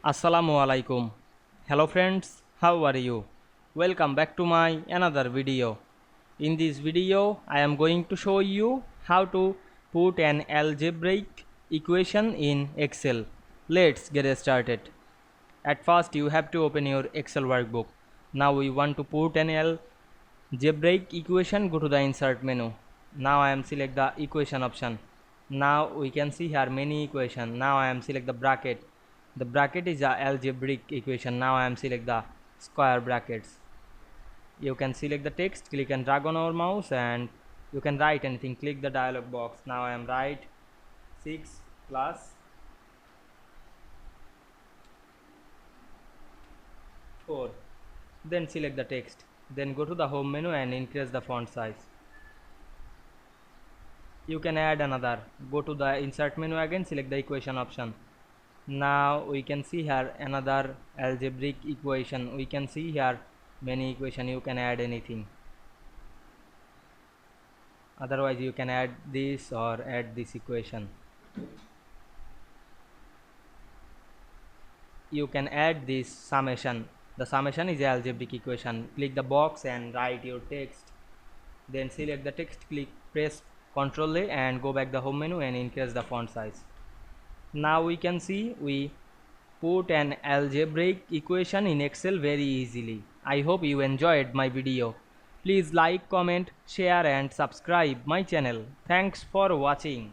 Assalamu Walaikum. Hello friends, how are you? Welcome back to my another video. In this video, I am going to show you how to put an algebraic equation in Excel. Let's get started. At first, you have to open your Excel workbook. Now we want to put an algebraic equation. Go to the insert menu. Now I am select the equation option. Now we can see here many equation. Now I am select the bracket. The bracket is a algebraic equation. Now I am select the square brackets. You can select the text, click and drag on our mouse, and you can write anything. Click the dialog box. Now I am write 6 plus 4. Then select the text. Then go to the home menu and increase the font size. You can add another. Go to the insert menu again, select the equation option. Now we can see here another algebraic equation. We can see here many equation. You can add anything. Otherwise you can add this or add this equation. You can add this summation. The summation is algebraic equation. Click the box and write your text. Then select the text, click, press Ctrl A and go back the home menu and increase the font size. Now we can see we put an algebraic equation in Excel very easily. I hope you enjoyed my video. Please like, comment, share and subscribe my channel. Thanks for watching.